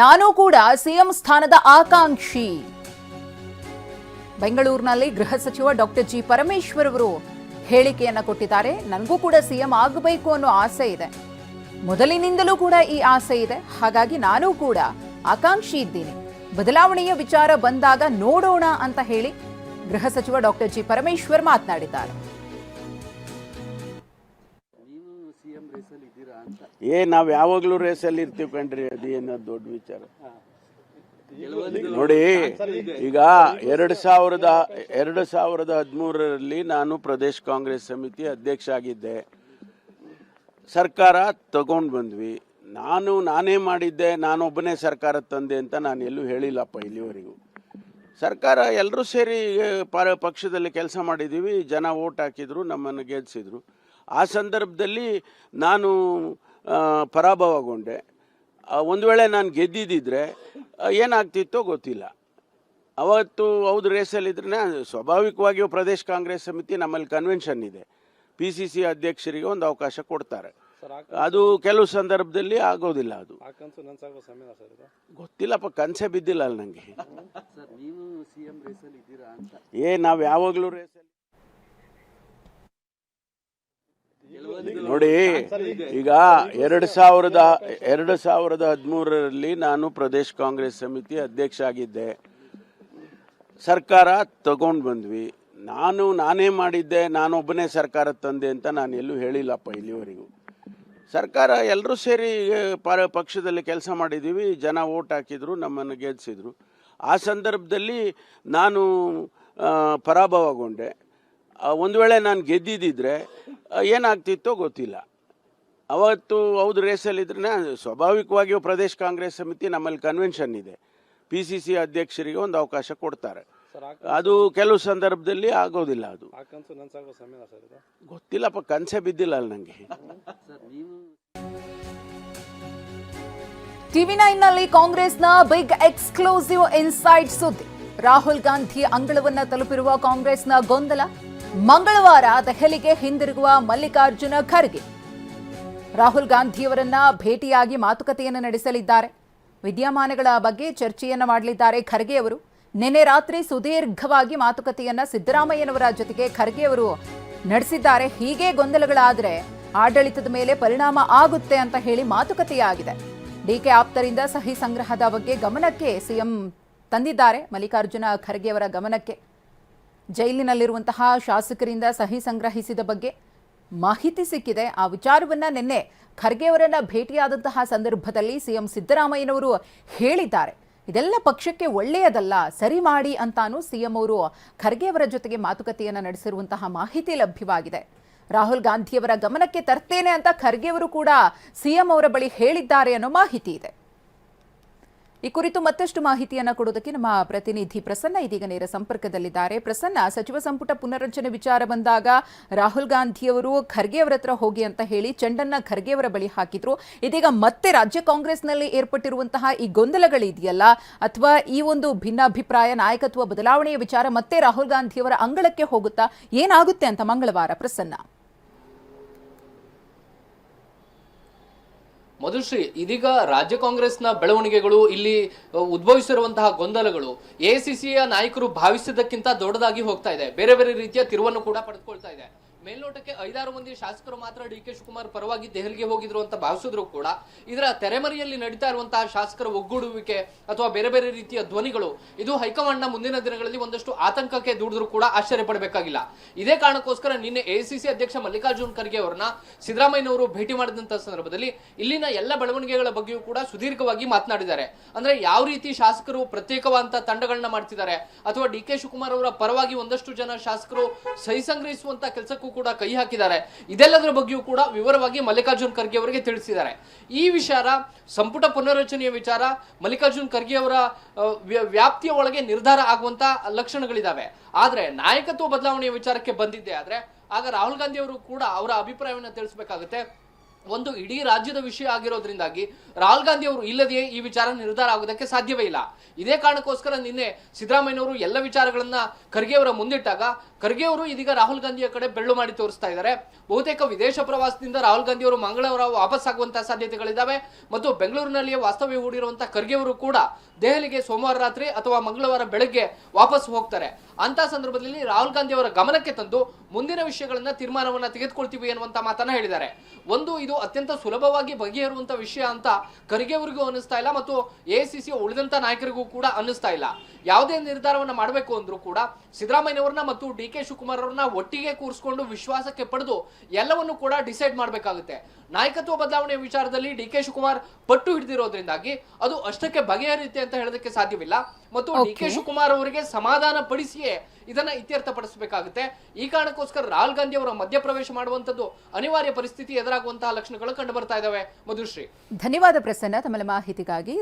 ನಾನು ಕೂಡ ಸಿಎಂ ಸ್ಥಾನದ ಆಕಾಂಕ್ಷಿ. ಬೆಂಗಳೂರಿನಲ್ಲಿ ಗೃಹ ಸಚಿವ ಡಾಕ್ಟರ್ ಜಿ ಪರಮೇಶ್ವರ್ ಅವರು ಹೇಳಿಕೆಯನ್ನ ಕೊಟ್ಟಿದ್ದಾರೆ. ನನಗೂ ಕೂಡ ಸಿಎಂ ಆಗಬೇಕು ಅನ್ನೋ ಆಸೆ ಇದೆ, ಮೊದಲಿನಿಂದಲೂ ಕೂಡ ಈ ಆಸೆ ಇದೆ. ಹಾಗಾಗಿ ನಾನು ಕೂಡ ಆಕಾಂಕ್ಷಿ ಇದ್ದೀನಿ. ಬದಲಾವಣೆಯ ವಿಚಾರ ಬಂದಾಗ ನೋಡೋಣ ಅಂತ ಹೇಳಿ ಗೃಹ ಸಚಿವ ಡಾಕ್ಟರ್ ಜಿ ಪರಮೇಶ್ವರ್ ಮಾತನಾಡಿದ್ದಾರೆ. ನಾವ್ ಯಾವಾಗ್ಲೂ ರೇಸಲ್ಲಿ ಇರ್ತೀವಿ ಕಣ್ರಿ, ಅದೇನೋ ದೊಡ್ಡ ವಿಚಾರ ನೋಡಿ. ಈಗ 2013 ನಾನು ಪ್ರದೇಶ ಕಾಂಗ್ರೆಸ್ ಸಮಿತಿ ಅಧ್ಯಕ್ಷ ಆಗಿದ್ದೆ. ಸರ್ಕಾರ ತಗೊಂಡ್ ಬಂದ್ವಿ. ನಾನೇ ಮಾಡಿದ್ದೆ, ನಾನೊಬ್ಬನೇ ಸರ್ಕಾರ ತಂದೆ ಅಂತ ನಾನು ಎಲ್ಲೂ ಹೇಳಿಲ್ಲಪ್ಪ ಇಲ್ಲಿವರೆಗೂ. ಸರ್ಕಾರ ಎಲ್ಲರೂ ಸೇರಿ ಪಕ್ಷದಲ್ಲಿ ಕೆಲಸ ಮಾಡಿದ್ದೀವಿ. ಜನ ಓಟ್ ಹಾಕಿದ್ರು, ನಮ್ಮನ್ನು ಗೆಲ್ಲಿಸಿದ್ರು. ಆ ಸಂದರ್ಭದಲ್ಲಿ ನಾನು ಪರಾಭವಗೊಂಡೆ. ಒಂದು ವೇಳೆ ನಾನು ಗೆದ್ದಿದ್ದರೆ ಏನಾಗ್ತಿತ್ತೋ ಗೊತ್ತಿಲ್ಲ. ಅವತ್ತು ಹೌದು ರೇಸಲ್ಲಿದ್ರೆ ಸ್ವಾಭಾವಿಕವಾಗಿಯೂ ಪ್ರದೇಶ ಕಾಂಗ್ರೆಸ್ ಸಮಿತಿ ನಮ್ಮಲ್ಲಿ ಕನ್ವೆನ್ಷನ್ ಇದೆ, PCC ಅಧ್ಯಕ್ಷರಿಗೆ ಒಂದು ಅವಕಾಶ ಕೊಡ್ತಾರೆ. ಅದು ಕೆಲವು ಸಂದರ್ಭದಲ್ಲಿ ಆಗೋದಿಲ್ಲ. ಅದು ಗೊತ್ತಿಲ್ಲಪ್ಪ, ಕನಸೆ ಬಿದ್ದಿಲ್ಲ ಅಲ್ಲ ನನಗೆ. ನಾವು ಯಾವಾಗಲೂ ರೇಸಲ್ಲಿ ನೋಡಿ. ಈಗ 2013 ನಾನು ಪ್ರದೇಶ ಕಾಂಗ್ರೆಸ್ ಸಮಿತಿ ಅಧ್ಯಕ್ಷ ಆಗಿದ್ದೆ. ಸರ್ಕಾರ ತಗೊಂಡ್ ಬಂದ್ವಿ. ನಾನೇ ಮಾಡಿದ್ದೆ, ನಾನೊಬ್ಬನೇ ಸರ್ಕಾರ ತಂದೆ ಅಂತ ನಾನು ಎಲ್ಲೂ ಹೇಳಿಲ್ಲಪ್ಪ ಇಲ್ಲಿವರೆಗೂ. ಸರ್ಕಾರ ಎಲ್ಲರೂ ಸೇರಿ ಪಕ್ಷದಲ್ಲಿ ಕೆಲಸ ಮಾಡಿದ್ದೀವಿ. ಜನ ಓಟ್ ಹಾಕಿದ್ರು, ನಮ್ಮನ್ನು ಗೆಲ್ಲಿಸಿದ್ರು. ಆ ಸಂದರ್ಭದಲ್ಲಿ ನಾನು ಪರಾಭವಗೊಂಡೆ. ಒಂದು ವೇಳೆ ನಾನು ಗೆದ್ದಿದ್ದರೆ ಏನಾಗ್ತಿತ್ತೋ ಗೊತ್ತಿಲ್ಲ. ಅವತ್ತು ಹೌದು ರೇಸಲ್ಲಿದ್ರೆ ಸ್ವಾಭಾವಿಕವಾಗಿಯೂ ಪ್ರದೇಶ ಕಾಂಗ್ರೆಸ್ ಸಮಿತಿ ನಮ್ಮಲ್ಲಿ ಕನ್ವೆನ್ಷನ್ ಇದೆ, PCC ಅಧ್ಯಕ್ಷರಿಗೆ ಒಂದು ಅವಕಾಶ ಕೊಡ್ತಾರೆ. ಅದು ಕೆಲವು ಸಂದರ್ಭದಲ್ಲಿ ಆಗೋದಿಲ್ಲ. ಅದು ಗೊತ್ತಿಲ್ಲಪ್ಪ, ಕನಸೆ ಬಿದ್ದಿಲ್ಲ ಅಲ್ಲ ನನಗೆ. TV9ನಲ್ಲಿ ಕಾಂಗ್ರೆಸ್ನ ಬಿಗ್ ಎಕ್ಸ್ಕ್ಲೂಸಿವ್ ಇನ್ಸೈಡ್ ಸುದ್ದಿ. ರಾಹುಲ್ ಗಾಂಧಿ ಅಂಗಳವನ್ನ ತಲುಪಿರುವ ಕಾಂಗ್ರೆಸ್ನ ಗೊಂದಲ. ಮಂಗಳವಾರ ದೆಹಲಿಗೆ ಹಿಂದಿರುಗುವ ಮಲ್ಲಿಕಾರ್ಜುನ ಖರ್ಗೆ ರಾಹುಲ್ ಗಾಂಧಿಯವರನ್ನ ಭೇಟಿಯಾಗಿ ಮಾತುಕತೆಯನ್ನು ನಡೆಸಲಿದ್ದಾರೆ. ವಿದ್ಯಮಾನಗಳ ಬಗ್ಗೆ ಚರ್ಚೆಯನ್ನ ಮಾಡಲಿದ್ದಾರೆ ಖರ್ಗೆ ಅವರು. ನಿನ್ನೆ ರಾತ್ರಿ ಸುದೀರ್ಘವಾಗಿ ಮಾತುಕತೆಯನ್ನ ಸಿದ್ದರಾಮಯ್ಯನವರ ಜೊತೆಗೆ ಖರ್ಗೆ ಅವರು ನಡೆಸಿದ್ದಾರೆ. ಹೀಗೆ ಗೊಂದಲಗಳಾದರೆ ಆಡಳಿತದ ಮೇಲೆ ಪರಿಣಾಮ ಆಗುತ್ತೆ ಅಂತ ಹೇಳಿ ಮಾತುಕತೆಯಾಗಿದೆ. DK ಆಪ್ತರಿಂದ ಸಹಿ ಸಂಗ್ರಹದ ಬಗ್ಗೆ ಗಮನಕ್ಕೆ ಸಿಎಂ ತಂದಿದ್ದಾರೆ. ಮಲ್ಲಿಕಾರ್ಜುನ ಖರ್ಗೆ ಅವರ ಗಮನಕ್ಕೆ ಜೈಲಿನಲ್ಲಿರುವಂತಹ ಶಾಸಕರಿಂದ ಸಹಿ ಸಂಗ್ರಹಿಸಿದ ಬಗ್ಗೆ ಮಾಹಿತಿ ಸಿಕ್ಕಿದೆ. ಆ ವಿಚಾರವನ್ನ ನಿನ್ನೆ ಖರ್ಗೆ ಅವರನ್ನ ಭೇಟಿಯಾದಂತಹ ಸಂದರ್ಭದಲ್ಲಿ ಸಿಎಂ ಸಿದ್ದರಾಮಯ್ಯನವರು ಹೇಳಿದ್ದಾರೆ. ಇದೆಲ್ಲ ಪಕ್ಷಕ್ಕೆ ಒಳ್ಳೆಯದಲ್ಲ, ಸರಿ ಮಾಡಿ ಅಂತಾನು ಸಿಎಂ ಅವರು ಖರ್ಗೆ ಅವರ ಜೊತೆಗೆ ಮಾತುಕತೆಯನ್ನ ನಡೆಸಿರುವಂತಹ ಮಾಹಿತಿ ಲಭ್ಯವಾಗಿದೆ. ರಾಹುಲ್ ಗಾಂಧಿಯವರ ಗಮನಕ್ಕೆ ತರ್ತೇನೆ ಅಂತ ಖರ್ಗೆ ಅವರು ಕೂಡ ಸಿಎಂ ಅವರ ಬಳಿ ಹೇಳಿದ್ದಾರೆ ಅನ್ನೋ ಮಾಹಿತಿ ಇದೆ. ಈ ಕುರಿತು ಮತ್ತಷ್ಟು ಮಾಹಿತಿಯನ್ನ ಕೊಡೋದಕ್ಕೆ ನಮ್ಮ ಪ್ರತಿನಿಧಿ ಪ್ರಸನ್ನ ಇದೀಗ ನೇರ ಸಂಪರ್ಕದಲ್ಲಿದ್ದಾರೆ. ಪ್ರಸನ್ನ, ಸಚಿವ ಸಂಪುಟ ಪುನರ್ರಚನೆ ವಿಚಾರ ಬಂದಾಗ ರಾಹುಲ್ ಗಾಂಧಿಯವರು ಖರ್ಗೆ ಅವರ ಹತ್ರ ಹೋಗಿ ಅಂತ ಹೇಳಿ ಚೆಂಡನ್ನ ಖರ್ಗೆ ಅವರ ಬಳಿ ಹಾಕಿದ್ರು. ಇದೀಗ ಮತ್ತೆ ರಾಜ್ಯ ಕಾಂಗ್ರೆಸ್ನಲ್ಲಿ ಏರ್ಪಟ್ಟಿರುವಂತಹ ಈ ಗೊಂದಲಗಳಿದೆಯಲ್ಲ, ಅಥವಾ ಈ ಒಂದು ಭಿನ್ನಾಭಿಪ್ರಾಯ ನಾಯಕತ್ವ ಬದಲಾವಣೆಯ ವಿಚಾರ ಮತ್ತೆ ರಾಹುಲ್ ಗಾಂಧಿಯವರ ಅಂಗಳಕ್ಕೆ ಹೋಗುತ್ತಾ, ಏನಾಗುತ್ತೆ ಅಂತ ಮಂಗಳವಾರ? ಪ್ರಸನ್ನ. ಮಧುಶ್ರೀ, ಇದೀಗ ರಾಜ್ಯ ಕಾಂಗ್ರೆಸ್ನ ಬೆಳವಣಿಗೆಗಳು, ಇಲ್ಲಿ ಉದ್ಭವಿಸಿರುವಂತಹ ಗೊಂದಲಗಳು ಎಐಸಿಸಿಯ ನಾಯಕರು ಭಾವಿಸಿದ್ದಕ್ಕಿಂತ ದೊಡ್ಡದಾಗಿ ಹೋಗ್ತಾ ಇದೆ. ಬೇರೆ ಬೇರೆ ರೀತಿಯ ತಿರುವನ್ನು ಕೂಡ ಪಡೆದುಕೊಳ್ತಾ ಇದೆ. ಮೇಲ್ನೋಟಕ್ಕೆ 5-6 ಮಂದಿ ಶಾಸಕರು ಮಾತ್ರ DK ಶಿವಕುಮಾರ್ ಪರವಾಗಿ ದೆಹಲಿಗೆ ಹೋಗಿದ್ರು ಅಂತ ಭಾವಿಸಿದ್ರು ಕೂಡ ಇದರ ತೆರೆಮರೆಯಲ್ಲಿ ನಡೀತಾ ಇರುವಂತಹ ಶಾಸಕರ ಒಗ್ಗೂಡುವಿಕೆ ಅಥವಾ ಬೇರೆ ಬೇರೆ ರೀತಿಯ ಧ್ವನಿಗಳು ಇದು ಹೈಕಮಾಂಡ್ನ ಮುಂದಿನ ದಿನಗಳಲ್ಲಿ ಒಂದಷ್ಟು ಆತಂಕಕ್ಕೆ ದೂಡಿದ್ರು ಕೂಡ ಆಶ್ಚರ್ಯ ಪಡಬೇಕಾಗಿಲ್ಲ. ಇದೇ ಕಾರಣಕ್ಕೋಸ್ಕರ ನಿನ್ನೆ AICC ಅಧ್ಯಕ್ಷ ಮಲ್ಲಿಕಾರ್ಜುನ ಖರ್ಗೆ ಅವರನ್ನ ಸಿದ್ದರಾಮಯ್ಯನವರು ಭೇಟಿ ಮಾಡಿದಂತಹ ಸಂದರ್ಭದಲ್ಲಿ ಇಲ್ಲಿನ ಎಲ್ಲ ಬೆಳವಣಿಗೆಗಳ ಬಗ್ಗೆಯೂ ಕೂಡ ಸುದೀರ್ಘವಾಗಿ ಮಾತನಾಡಿದ್ದಾರೆ. ಅಂದ್ರೆ ಯಾವ ರೀತಿ ಶಾಸಕರು ಪ್ರತ್ಯೇಕವಾದಂತಹ ತಂಡಗಳನ್ನ ಮಾಡ್ತಿದ್ದಾರೆ, ಅಥವಾ DK ಶಿವಕುಮಾರ್ ಅವರ ಪರವಾಗಿ ಒಂದಷ್ಟು ಜನ ಶಾಸಕರು ಸಹಿ ಸಂಗ್ರಹಿಸುವಂತ ಕೆಲಸಕ್ಕೂ ಕೂಡ ಕೈ ಹಾಕಿದ್ದಾರೆ. ಇದೆಲ್ಲದರ ಬಗ್ಗೆಯೂ ಕೂಡ ವಿವರವಾಗಿ ಮಲ್ಲಿಕಾರ್ಜುನ ಖರ್ಗೆ ಅವರಿಗೆ ತಿಳಿಸಿದ್ದಾರೆ. ಈ ವಿಚಾರ, ಸಂಪುಟ ಪುನರ್ರಚನೆಯ ವಿಚಾರ ಮಲ್ಲಿಕಾರ್ಜುನ ಖರ್ಗೆ ಅವರ ವ್ಯಾಪ್ತಿಯ ಒಳಗೆ ನಿರ್ಧಾರ ಆಗುವಂತ ಲಕ್ಷಣಗಳಿದಾವೆ. ಆದ್ರೆ ನಾಯಕತ್ವ ಬದಲಾವಣೆಯ ವಿಚಾರಕ್ಕೆ ಬಂದಿದ್ದೆ ಆದ್ರೆ ಆಗ ರಾಹುಲ್ ಗಾಂಧಿ ಅವರು ಕೂಡ ಅವರ ಅಭಿಪ್ರಾಯವನ್ನು ತಿಳಿಸಬೇಕಾಗುತ್ತೆ. ಒಂದು ಇಡೀ ರಾಜ್ಯದ ವಿಷಯ ಆಗಿರೋದ್ರಿಂದಾಗಿ ರಾಹುಲ್ ಗಾಂಧಿ ಅವರು ಇಲ್ಲದೆಯೇ ಈ ವಿಚಾರ ನಿರ್ಧಾರ ಆಗೋದಕ್ಕೆ ಸಾಧ್ಯವೇ ಇಲ್ಲ. ಇದೇ ಕಾರಣಕ್ಕೋಸ್ಕರ ನಿನ್ನೆ ಸಿದ್ದರಾಮಯ್ಯನವರು ಎಲ್ಲ ವಿಚಾರಗಳನ್ನ ಖರ್ಗೆ ಅವರ ಮುಂದಿಟ್ಟಾಗ ಖರ್ಗೆ ಅವರು ಇದೀಗ ರಾಹುಲ್ ಗಾಂಧಿಯ ಕಡೆ ಬೆಳ್ಳು ಮಾಡಿ ತೋರಿಸ್ತಾ ಇದ್ದಾರೆ. ಬಹುತೇಕ ವಿದೇಶ ಪ್ರವಾಸದಿಂದ ರಾಹುಲ್ ಗಾಂಧಿ ಅವರು ಮಂಗಳವಾರ ವಾಪಸ್ ಆಗುವಂತಹ ಸಾಧ್ಯತೆಗಳಿದ್ದಾವೆ ಮತ್ತು ಬೆಂಗಳೂರಿನಲ್ಲಿಯೇ ವಾಸ್ತವ್ಯ ಹೂಡಿರುವಂತಹ ಖರ್ಗೆ ಅವರು ಕೂಡ ದೆಹಲಿಗೆ ಸೋಮವಾರ ರಾತ್ರಿ ಅಥವಾ ಮಂಗಳವಾರ ಬೆಳಗ್ಗೆ ವಾಪಸ್ ಹೋಗ್ತಾರೆ. ಅಂತ ಸಂದರ್ಭದಲ್ಲಿ ರಾಹುಲ್ ಗಾಂಧಿ ಅವರ ಗಮನಕ್ಕೆ ತಂದು ಮುಂದಿನ ವಿಷಯಗಳನ್ನ ತೀರ್ಮಾನವನ್ನ ತೆಗೆದುಕೊಳ್ತೀವಿ ಅನ್ನುವಂತ ಮಾತನ್ನ ಹೇಳಿದ್ದಾರೆ. ಒಂದು ಇದು ಅತ್ಯಂತ ಸುಲಭವಾಗಿ ಬಗೆಹರುವಂತ ವಿಷಯ ಅಂತ ಖರ್ಗೆ ಅವರಿಗೂ ಅನ್ನಿಸ್ತಾ ಇಲ್ಲ ಮತ್ತು ಎಐಸಿಸಿ ಉಳಿದಂತ ನಾಯಕರಿಗೂ ಕೂಡ ಅನ್ನಿಸ್ತಾ ಇಲ್ಲ. ಯಾವುದೇ ನಿರ್ಧಾರವನ್ನ ಮಾಡಬೇಕು ಅಂದ್ರೂ ಕೂಡ ಸಿದ್ದರಾಮಯ್ಯನವರನ್ನ ಮತ್ತು ಡಿ.ಕೆ. ಶಿವಕುಮಾರ್ ಅವರನ್ನ ಒಟ್ಟಿಗೆ ಕೂರಿಸಿಕೊಂಡು ವಿಶ್ವಾಸಕ್ಕೆ ಪಡೆದು ಎಲ್ಲವನ್ನು ಕೂಡ ಡಿಸೈಡ್ ಮಾಡಬೇಕಾಗುತ್ತೆ. ನಾಯಕತ್ವ ಬದಲಾವಣೆ ವಿಚಾರದಲ್ಲಿ ಡಿ.ಕೆ. ಶಿವಕುಮಾರ್ ಪಟ್ಟು ಹಿಡಿದಿರೋದ್ರಿಂದಾಗಿ ಅದು ಅಷ್ಟಕ್ಕೆ ಬಗೆಹರಿಯುತ್ತೆ ಅಂತ ಹೇಳೋದಕ್ಕೆ ಸಾಧ್ಯವಿಲ್ಲ ಮತ್ತು ಡಿ.ಕೆ. ಶಿವಕುಮಾರ್ ಅವರಿಗೆ ಸಮಾಧಾನ ಪಡಿಸಿಯೇ ಇದನ್ನ ಇತ್ಯರ್ಥಪಡಿಸಬೇಕಾಗುತ್ತೆ. ಈ ಕಾರಣಕ್ಕೋಸ್ಕರ ರಾಹುಲ್ ಗಾಂಧಿ ಅವರ ಮಧ್ಯಪ್ರವೇಶ ಮಾಡುವಂತದ್ದು ಅನಿವಾರ್ಯ ಪರಿಸ್ಥಿತಿ ಎದುರಾಗುವಂತಹ ಲಕ್ಷಣಗಳು ಕಂಡು ಬರ್ತಾ ಇದಾವೆ. ಮಧುಶ್ರೀ, ಧನ್ಯವಾದ ಪ್ರಸನ್ನ ತಮ್ಮ ಮಾಹಿತಿಗಾಗಿ.